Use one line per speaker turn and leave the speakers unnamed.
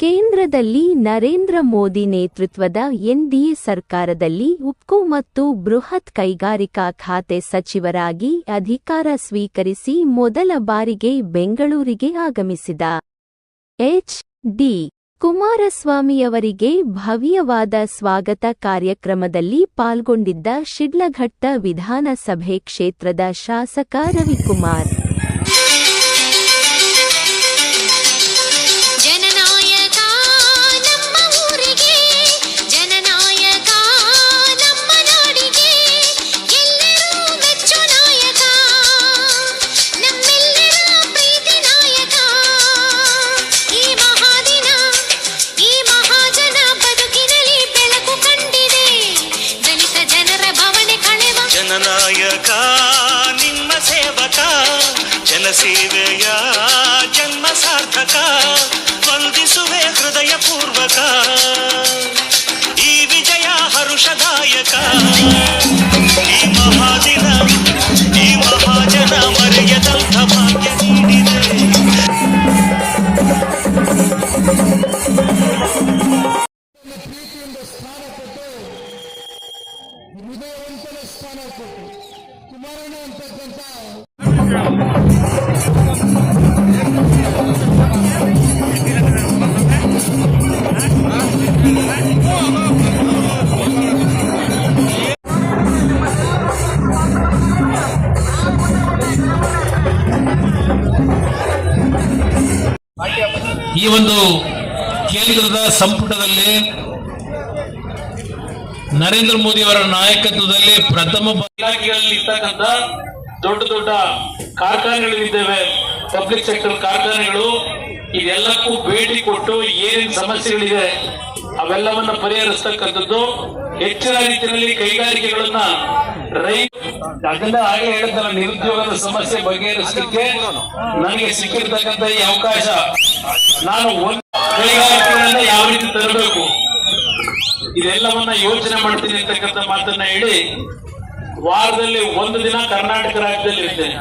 ಕೇಂದ್ರದಲ್ಲಿ ನರೇಂದ್ರ ಮೋದಿ ನೇತೃತ್ವದ ಎನ್ಡಿಎ ಸರ್ಕಾರದಲ್ಲಿ ಉಕ್ಕು ಮತ್ತು ಬೃಹತ್ ಕೈಗಾರಿಕಾ ಖಾತೆ ಸಚಿವರಾಗಿ ಅಧಿಕಾರ ಸ್ವೀಕರಿಸಿ ಮೊದಲ ಬಾರಿಗೆ ಬೆಂಗಳೂರಿಗೆ ಆಗಮಿಸಿದ ಎಚ್.ಡಿ. ಕುಮಾರಸ್ವಾಮಿಯವರಿಗೆ ಭವ್ಯವಾದ ಸ್ವಾಗತ ಕಾರ್ಯಕ್ರಮದಲ್ಲಿ ಪಾಲ್ಗೊಂಡಿದ್ದ ಶಿಡ್ಲಘಟ್ಟ ವಿಧಾನಸಭೆ ಕ್ಷೇತ್ರದ ಶಾಸಕ ರವಿಕುಮಾರ್
ಜನನಾಯಕ ನಿಮ್ಮ ಸೇವಕ ಜನಸೇವೆಯ ಜನ್ಮ ಸಾರ್ಥಕ ವಂದಿಸುವೆ ಹೃದಯ ಪೂರ್ವಕ ಈ ವಿಜಯ ಹರುಷದಾಯಕ ಈ ಮಹಾದಿನ ಈ ಮಹಾಜನ ಮರೆಯದಂಥ ಭಾಗ್ಯ ನೀಡಿದೆ
ಹೃದಯವಂತನ ಸ್ಥಾನ ಕೊಟ್ಟು ಕುಮಾರಣ್ಣ ಅಂತಕ್ಕಂಥ
ಈ ಒಂದು ಕೇಂದ್ರದ ಸಂಪುಟದಲ್ಲಿ ನರೇಂದ್ರ ಮೋದಿ ಅವರ ನಾಯಕತ್ವದಲ್ಲಿ ಪ್ರಥಮ ಇಲಾಖೆಗಳಲ್ಲಿ ಇರ್ತಕ್ಕಂಥ ದೊಡ್ಡ ದೊಡ್ಡ ಕಾರ್ಖಾನೆಗಳಿದ್ದೇವೆ, ಪಬ್ಲಿಕ್ ಸೆಕ್ಟರ್ ಕಾರ್ಖಾನೆಗಳು. ಇದೆಲ್ಲಕ್ಕೂ ಭೇಟಿ ಕೊಟ್ಟು ಏನೇನು ಸಮಸ್ಯೆಗಳಿದೆ ಅವೆಲ್ಲವನ್ನ ಪರಿಹರಿಸತಕ್ಕಂಥದ್ದು, ಹೆಚ್ಚಿನ ರೀತಿಯಲ್ಲಿ ಕೈಗಾರಿಕೆಗಳನ್ನ ಅದನ್ನ ಹಾಗೆ ಹೇಳಿದ್ದಲ್ಲ, ನಿರುದ್ಯೋಗದ ಸಮಸ್ಯೆ ಬಗೆಹರಿಸಲಿಕ್ಕೆ ನನಗೆ ಸಿಕ್ಕಿರ್ತಕ್ಕಂಥ ಈ ಅವಕಾಶ, ನಾನು ಒಂದು ಕೈಗಾರಿಕೆಗಳನ್ನ ಯಾವ ರೀತಿ ತರಬೇಕು ಇದೆಲ್ಲವನ್ನ ಯೋಚನೆ ಮಾಡ್ತೀನಿ ಅಂತಕ್ಕಂಥ ಮಾತನ್ನ ಹೇಳಿ ವಾರದಲ್ಲಿ ಒಂದು ದಿನ ಕರ್ನಾಟಕ ರಾಜ್ಯದಲ್ಲಿ ಇರ್ತೇನೆ.